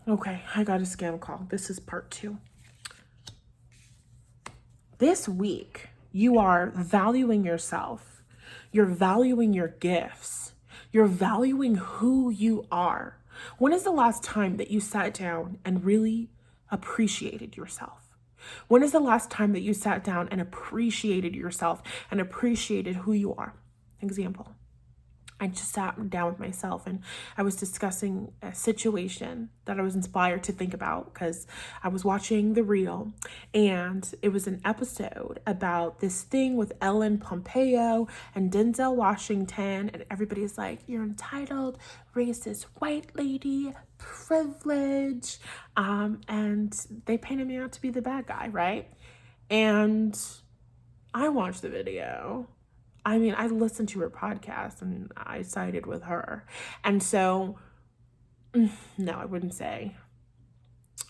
Okay, I got a scam call. This is part 2. This week, you are valuing yourself. You're valuing your gifts. You're valuing who you are. When is the last time that you sat down and really appreciated yourself? When is the last time that you sat down and appreciated yourself and appreciated who you are? Example. I just sat down with myself and I was discussing a situation that I was inspired to think about because I was watching The Real, and it was an episode about this thing with Ellen Pompeo and Denzel Washington, and everybody's like, you're entitled, racist white lady, privilege, and they painted me out to be the bad guy, right? And I watched the video. I mean, I listened to her podcast and I sided with her. And so, no, I wouldn't say.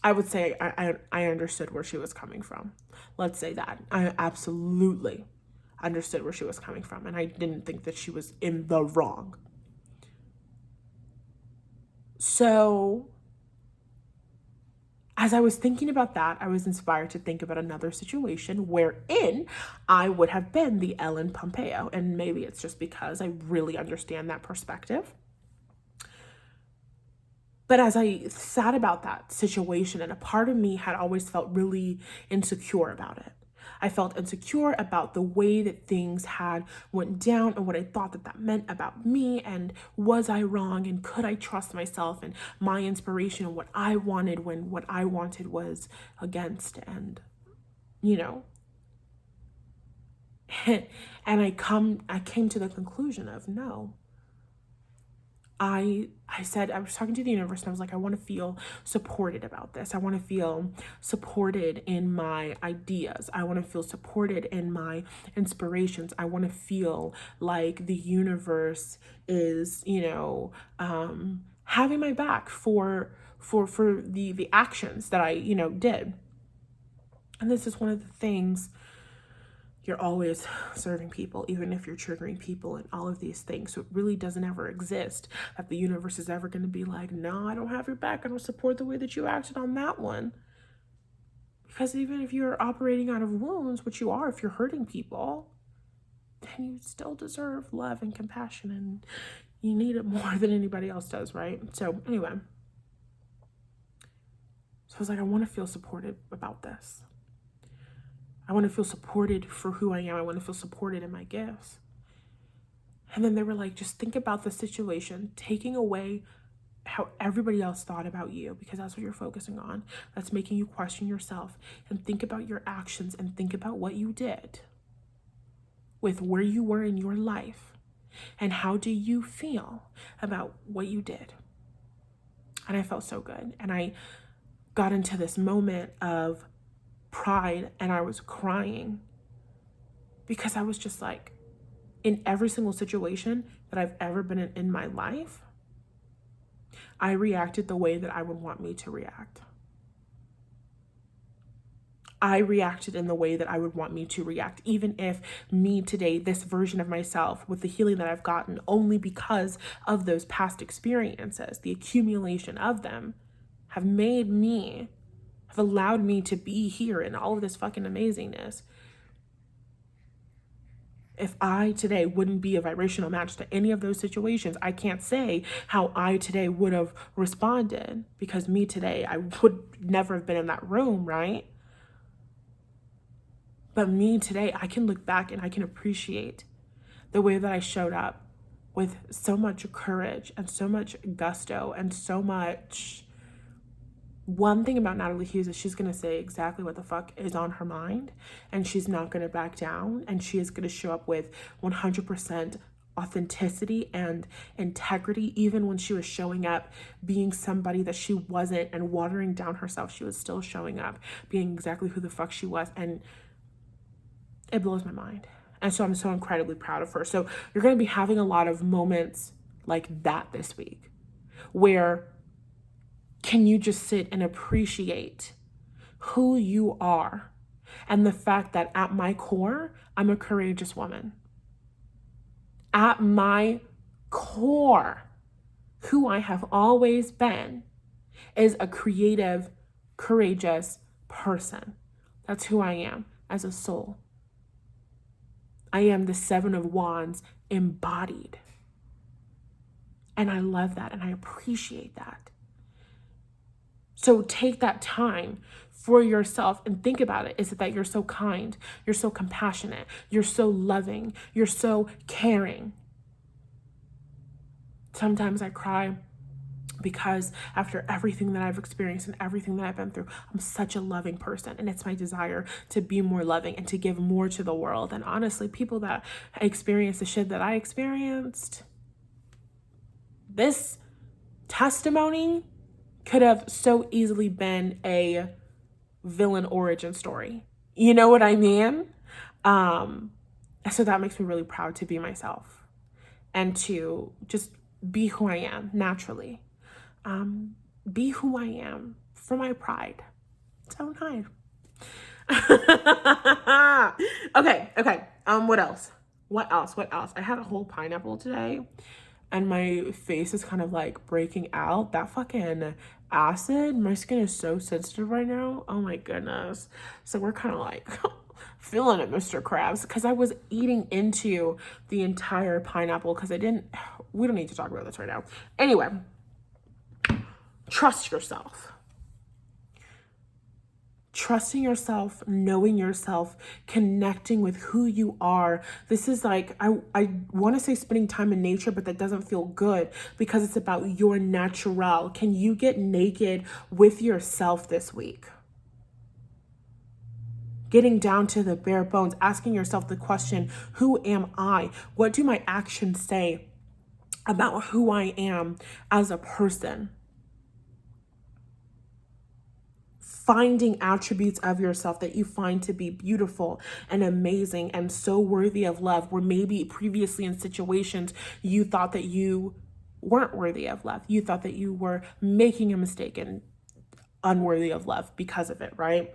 I would say I understood where she was coming from. Let's say that. I absolutely understood where she was coming from. And I didn't think that she was in the wrong. So, as I was thinking about that, I was inspired to think about another situation wherein I would have been the Ellen Pompeo. And maybe it's just because I really understand that perspective. But as I sat about that situation, and a part of me had always felt really insecure about it. I felt insecure about the way that things had went down and what I thought that that meant about me, and was I wrong, and could I trust myself and my inspiration and what I wanted when what I wanted was against, and and I came to the conclusion of no. I said, I was talking to the universe and I was like, I want to feel supported about this. I want to feel supported in my ideas. I want to feel supported in my inspirations. I want to feel like the universe is, having my back for the actions that I, did. And this is one of the things. You're always serving people, even if you're triggering people and all of these things. So it really doesn't ever exist that the universe is ever going to be like, no, I don't have your back. I don't support the way that you acted on that one. Because even if you're operating out of wounds, which you are, if you're hurting people, then you still deserve love and compassion, and you need it more than anybody else does, right? So anyway, so I was like, I want to feel supported about this. I want to feel supported for who I am. I want to feel supported in my gifts. And then they were like, just think about the situation, taking away how everybody else thought about you, because that's what you're focusing on. That's making you question yourself, and think about your actions and think about what you did with where you were in your life, and how do you feel about what you did. And I felt so good. And I got into this moment of pride, and I was crying because I was just like, in every single situation that I've ever been in my life, I reacted the way that I would want me to react. I reacted in the way that I would want me to react, even if me today, this version of myself, with the healing that I've gotten only because of those past experiences, the accumulation of them, have made me, have allowed me to be here in all of this fucking amazingness. If I today wouldn't be a vibrational match to any of those situations, I can't say how I today would have responded, because me today, I would never have been in that room, right? But me today, I can look back and I can appreciate the way that I showed up with so much courage and so much gusto and so much. One thing about Nathallie Hughes is she's going to say exactly what the fuck is on her mind, and she's not going to back down, and she is going to show up with 100% authenticity and integrity. Even when she was showing up being somebody that she wasn't and watering down herself, she was still showing up being exactly who the fuck she was, and it blows my mind. And so I'm so incredibly proud of her. So you're going to be having a lot of moments like that this week, where can you just sit and appreciate who you are, and the fact that at my core, I'm a courageous woman. At my core, who I have always been is a creative, courageous person. That's who I am as a soul. I am the Seven of Wands embodied. And I love that and I appreciate that. So take that time for yourself and think about it. Is it that you're so kind, you're so compassionate, you're so loving, you're so caring? Sometimes I cry because after everything that I've experienced and everything that I've been through, I'm such a loving person. And it's my desire to be more loving and to give more to the world. And honestly, people that experience the shit that I experienced, this testimony could have so easily been a villain origin story. You know what I mean? So that makes me really proud to be myself and to just be who I am naturally. Be who I am for my pride. So nice. Okay. What else? What else? I had a whole pineapple today and my face is kind of like breaking out. That fucking acid, my skin is so sensitive right now. Oh my goodness. So we're kind of like feeling it, Mr. Krabs, because I was eating into the entire pineapple because we don't need to talk about this right now. Anyway, trust yourself. Trusting yourself, knowing yourself, connecting with who you are. This is like, I want to say spending time in nature, but that doesn't feel good because it's about your natural. Can you get naked with yourself this week? Getting down to the bare bones, asking yourself the question, who am I? What do my actions say about who I am as a person? Finding attributes of yourself that you find to be beautiful and amazing and so worthy of love, where maybe previously in situations you thought that you weren't worthy of love. You thought that you were making a mistake and unworthy of love because of it, right?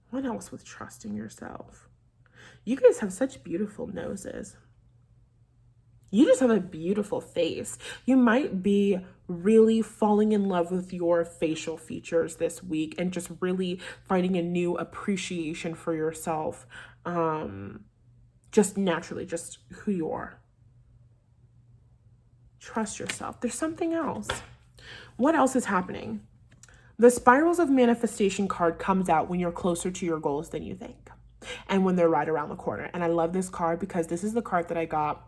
What else with trusting yourself? You guys have such beautiful noses. You just have a beautiful face. You might be really falling in love with your facial features this week and just really finding a new appreciation for yourself. Just naturally, just who you are. Trust yourself. There's something else. What else is happening? The Spirals of Manifestation card comes out when you're closer to your goals than you think and when they're right around the corner. And I love this card because this is the card that I got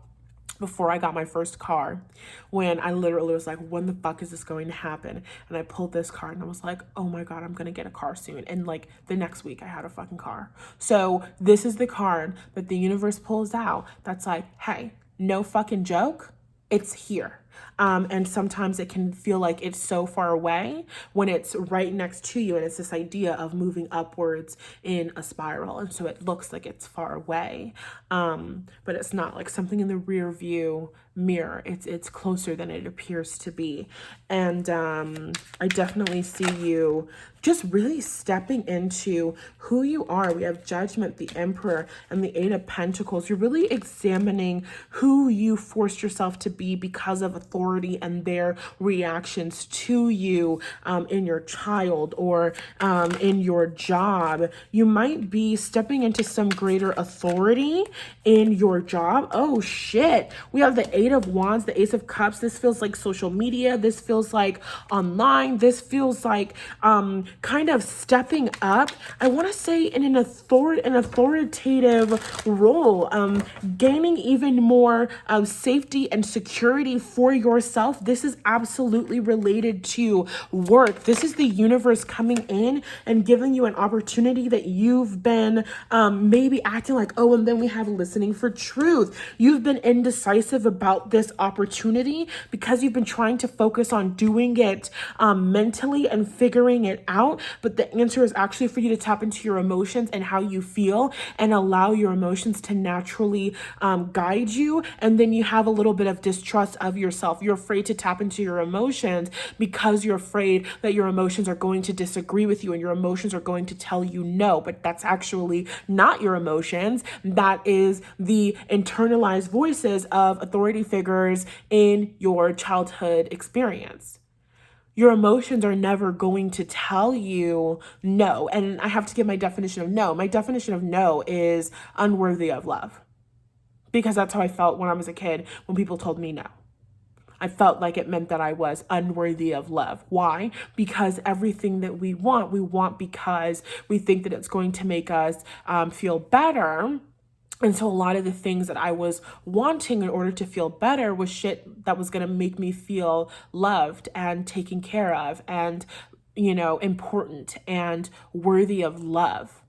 before I got my first car, when I literally was like, when the fuck is this going to happen? And I pulled this card and I was like, oh my God, I'm going to get a car soon. And like the next week I had a fucking car. So this is the card that the universe pulls out. That's like, hey, no fucking joke. It's here. And sometimes it can feel like it's so far away when it's right next to you. And it's this idea of moving upwards in a spiral. And so it looks like it's far away. But it's not, like something in the rear view mirror. It's closer than it appears to be. And I definitely see you just really stepping into who you are. We have Judgment, the Emperor, and the Eight of Pentacles. You're really examining who you forced yourself to be because of authority and their reactions to you in your child or in your job. You might be stepping into some greater authority in your job. Oh shit. We have the Eight of Wands, the Ace of Cups. This feels like social media. This feels like online. This feels like kind of stepping up. I want to say in an authoritative role, gaining even more safety and security for yourself. This is absolutely related to work. This is the universe coming in and giving you an opportunity that you've been maybe acting like, oh, and then we have listening for truth. You've been indecisive about this opportunity because you've been trying to focus on doing it mentally and figuring it out. But the answer is actually for you to tap into your emotions and how you feel and allow your emotions to naturally guide you. And then you have a little bit of distrust of yourself. You're afraid to tap into your emotions because you're afraid that your emotions are going to disagree with you and your emotions are going to tell you no. But that's actually not your emotions. That is the internalized voices of authority authority figures in your childhood experience. Your emotions are never going to tell you no. And I have to give my definition of no. My definition of no is unworthy of love, because that's how I felt when I was a kid when people told me no. I felt like it meant that I was unworthy of love. Why? Because everything that we want because we think that it's going to make us feel better. And so a lot of the things that I was wanting in order to feel better was shit that was going to make me feel loved and taken care of and, important and worthy of love.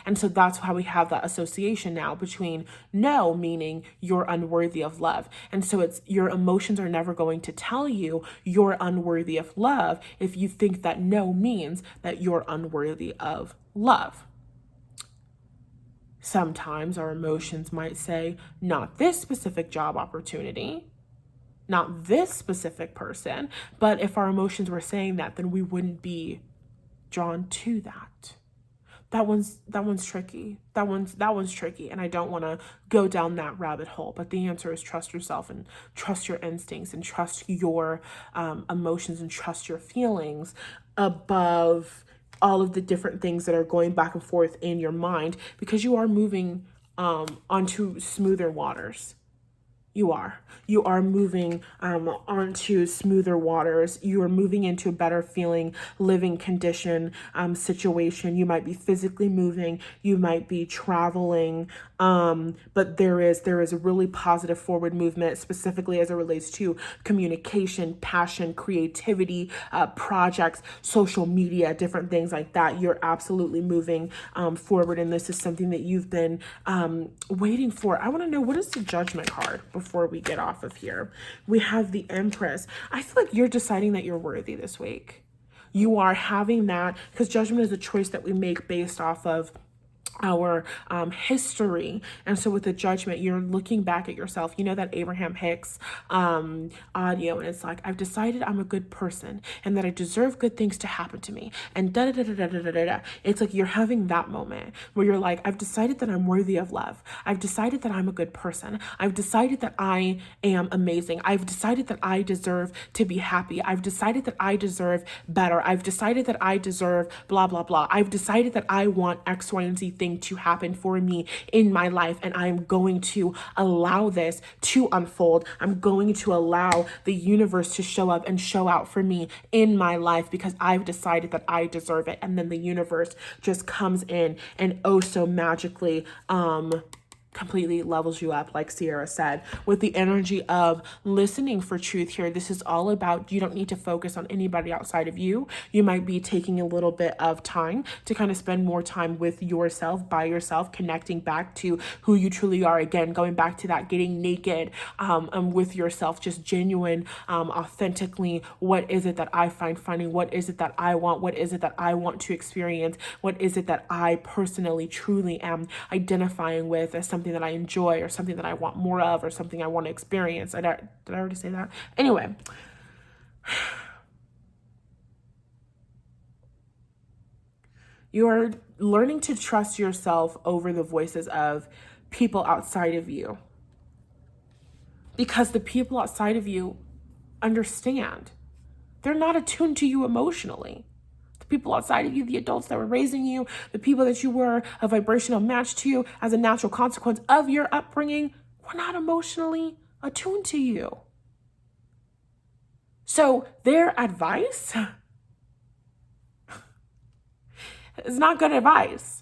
And so that's how we have that association now between no, meaning you're unworthy of love. And so it's your emotions are never going to tell you you're unworthy of love if you think that no means that you're unworthy of love. Sometimes our emotions might say, not this specific job opportunity, not this specific person. But if our emotions were saying that, then we wouldn't be drawn to that. That one's tricky. That one's tricky. And I don't want to go down that rabbit hole. But the answer is trust yourself and trust your instincts and trust your emotions and trust your feelings above all of the different things that are going back and forth in your mind, because you are moving onto smoother waters. You are moving onto smoother waters. You are moving into a better feeling, living condition situation. You might be physically moving. You might be traveling. But there is a really positive forward movement, specifically as it relates to communication, passion, creativity, projects, social media, different things like that. You're absolutely moving forward. And this is something that you've been waiting for. I want to know, what is the Judgment card before we get off of here? We have the Empress. I feel like you're deciding that you're worthy this week. You are having that, because Judgment is a choice that we make based off of our history. And so with the Judgment, you're looking back at yourself. You know that Abraham Hicks audio, and it's like, I've decided I'm a good person and that I deserve good things to happen to me, and da da da da da da da da. It's like you're having that moment where you're like, I've decided that I'm worthy of love. I've decided that I'm a good person. I've decided that I am amazing. I've decided that I deserve to be happy. I've decided that I deserve better. I've decided that I deserve blah blah blah. I've decided that I want X, Y, and Z thing to happen for me in my life, and I am going to allow this to unfold. I'm going to allow the universe to show up and show out for me in my life because I've decided that I deserve it. And then the universe just comes in and oh so magically completely levels you up, like Sierra said, with the energy of listening for truth here. This is all about, you don't need to focus on anybody outside of you. You might be taking a little bit of time to kind of spend more time with yourself, by yourself, connecting back to who you truly are. Again, going back to that, getting naked with yourself, just genuine, authentically, what is it that I find funny? What is it that I want? What is it that I want to experience? What is it that I personally, truly am identifying with as something that I enjoy, or something that I want more of, or something I want to experience? Did I already say that? Anyway, you are learning to trust yourself over the voices of people outside of you, because the people outside of you understand. They're not attuned to you emotionally. The people outside of you, the adults that were raising you, the people that you were a vibrational match to as a natural consequence of your upbringing, were not emotionally attuned to you. So their advice is not good advice.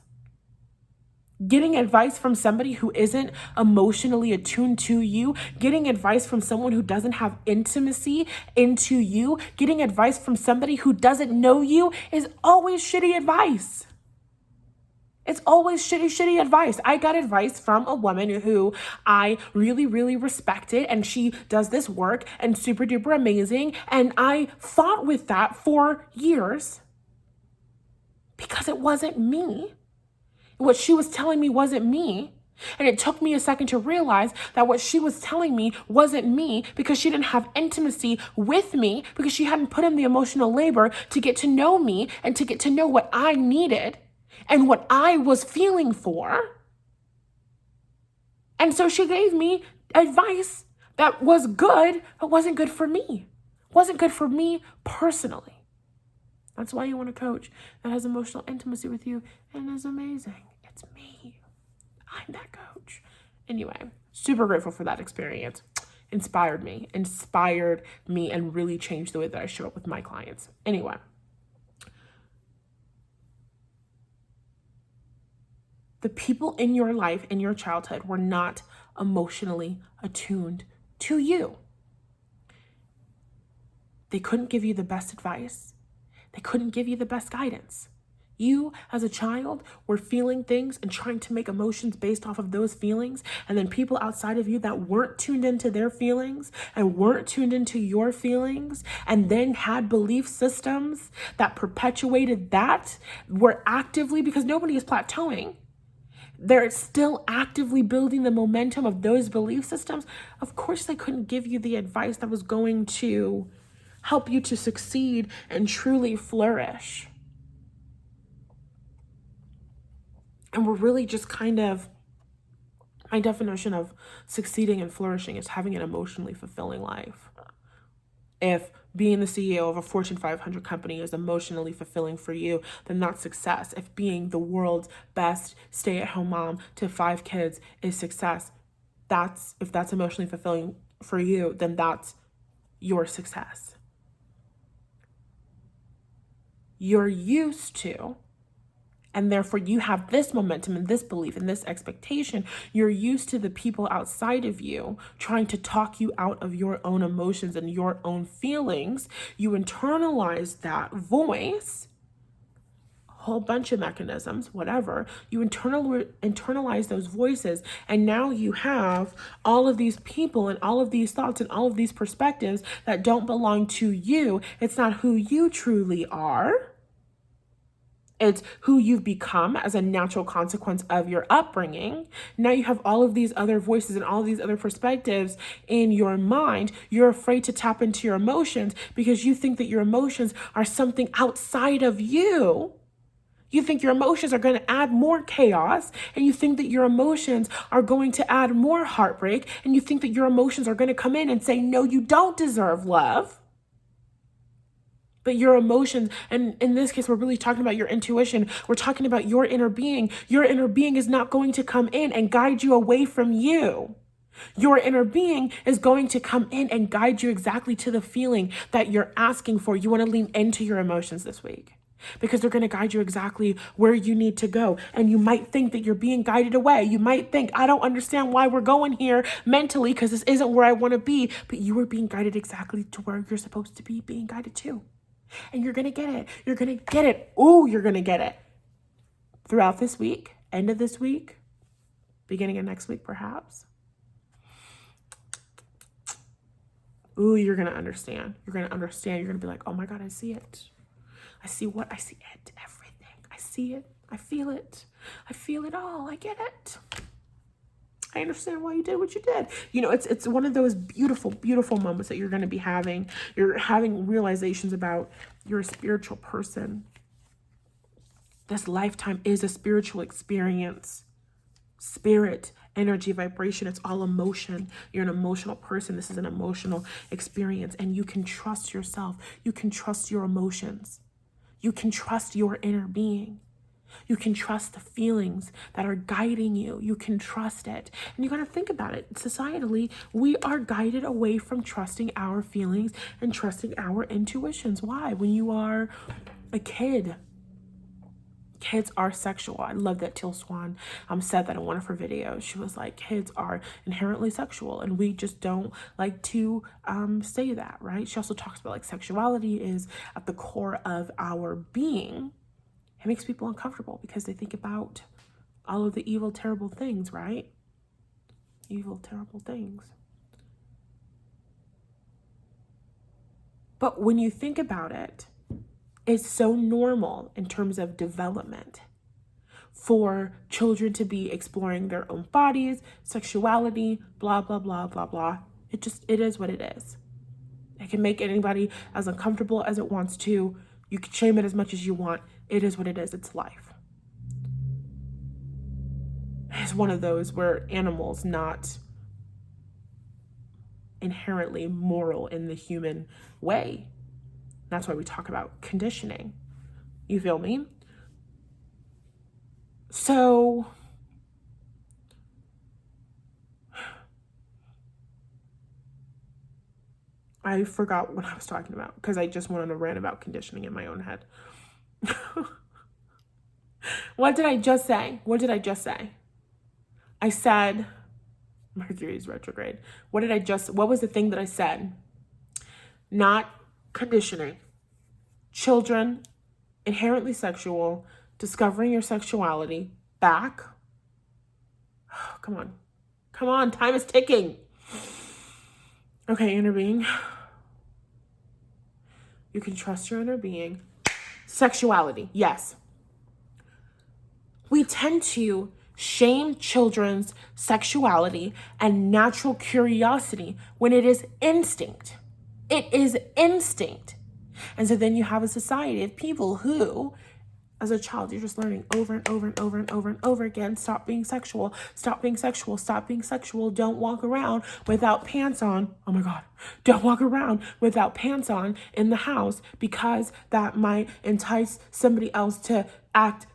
Getting advice from somebody who isn't emotionally attuned to you, getting advice from someone who doesn't have intimacy into you, getting advice from somebody who doesn't know you is always shitty advice. It's always shitty advice. I got advice from a woman who I really, really respected, and she does this work and super duper amazing. And I fought with that for years because it wasn't me. What she was telling me wasn't me. And it took me a second to realize that what she was telling me wasn't me, because she didn't have intimacy with me, because she hadn't put in the emotional labor to get to know me and to get to know what I needed and what I was feeling for. And so she gave me advice that was good, but wasn't good for me. Wasn't good for me personally. That's why you want a coach that has emotional intimacy with you and is amazing. It's me. I'm that coach. Anyway, super grateful for that experience. Inspired me and really changed the way that I show up with my clients. Anyway, the people in your life, in your childhood, were not emotionally attuned to you. They couldn't give you the best advice. They couldn't give you the best guidance. You, as a child, were feeling things and trying to make emotions based off of those feelings. And then people outside of you that weren't tuned into their feelings and weren't tuned into your feelings and then had belief systems that perpetuated that were actively, because nobody is plateauing, they're still actively building the momentum of those belief systems. Of course, they couldn't give you the advice that was going to help you to succeed and truly flourish. And we're really just kind of, my definition of succeeding and flourishing is having an emotionally fulfilling life. If being the CEO of a Fortune 500 company is emotionally fulfilling for you, then that's success. If being the world's best stay-at-home mom to 5 kids is success, if that's emotionally fulfilling for you, then that's your success. You're used to, and therefore you have this momentum and this belief and this expectation. You're used to the people outside of you trying to talk you out of your own emotions and your own feelings. You internalize that voice, a whole bunch of mechanisms, whatever. You internalize those voices. And now you have all of these people and all of these thoughts and all of these perspectives that don't belong to you. It's not who you truly are. It's who you've become as a natural consequence of your upbringing. Now you have all of these other voices and all of these other perspectives in your mind. You're afraid to tap into your emotions because you think that your emotions are something outside of you. You think your emotions are going to add more chaos, and you think that your emotions are going to add more heartbreak, and you think that your emotions are going to come in and say, no, you don't deserve love. But your emotions, and in this case, we're really talking about your intuition. We're talking about your inner being. Your inner being is not going to come in and guide you away from you. Your inner being is going to come in and guide you exactly to the feeling that you're asking for. You want to lean into your emotions this week because they're going to guide you exactly where you need to go. And you might think that you're being guided away. You might think, I don't understand why we're going here mentally because this isn't where I want to be. But you are being guided exactly to where you're supposed to be being guided to. And you're going to get it. You're going to get it. Oh, you're going to get it. Throughout this week, end of this week, beginning of next week, perhaps. Ooh, you're going to understand. You're going to understand. You're going to be like, oh my God, I see it. I see what? I see it. Everything. I see it. I feel it. I feel it all. I get it. I understand why you did what you did. You know, it's one of those beautiful, beautiful moments that you're going to be having. You're having realizations about you're a spiritual person. This lifetime is a spiritual experience. Spirit, energy, vibration, it's all emotion. You're an emotional person. This is an emotional experience. And you can trust yourself. You can trust your emotions. You can trust your inner being. You can trust the feelings that are guiding you. You can trust it. And you got to think about it. Societally, we are guided away from trusting our feelings and trusting our intuitions. Why? When you are a kid, kids are sexual. I love that Teal Swan said that in one of her videos. She was like, kids are inherently sexual, and we just don't like to say that, right? She also talks about like sexuality is at the core of our being. It makes people uncomfortable because they think about all of the evil, terrible things, right? Evil, terrible things. But when you think about it, it's so normal in terms of development for children to be exploring their own bodies, sexuality, blah, blah, blah, blah, blah. It is what it is. It can make anybody as uncomfortable as it wants to. You can shame it as much as you want. It is what it is. It's life. It's one of those where animals, not inherently moral in the human way. That's why we talk about conditioning. You feel me? So I forgot what I was talking about because I just went on a rant about conditioning in my own head. What did I just say? What did I just say? I said Mercury's retrograde. What was the thing that I said? Not conditioning. Children, inherently sexual, discovering your sexuality, back. Oh, come on. Come on, time is ticking. Okay, inner being. You can trust your inner being. Sexuality, yes. We tend to shame children's sexuality and natural curiosity when it is instinct. It is instinct. And so then you have a society of people who, as a child, you're just learning over and over and over and over and over again, stop being sexual, stop being sexual, stop being sexual, don't walk around without pants on. Oh my God. Don't walk around without pants on in the house because that might entice somebody else to act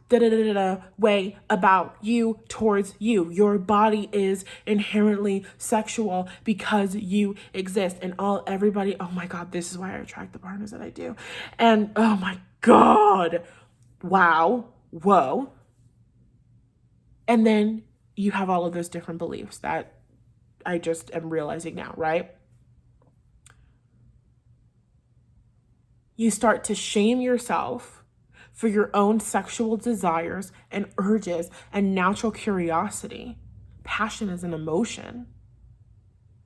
way about you towards you. Your body is inherently sexual because you exist. And everybody, oh my God, this is why I attract the partners that I do. And oh my God. Wow, whoa. And then you have all of those different beliefs that I just am realizing now, right? You start to shame yourself for your own sexual desires and urges and natural curiosity. Passion is an emotion.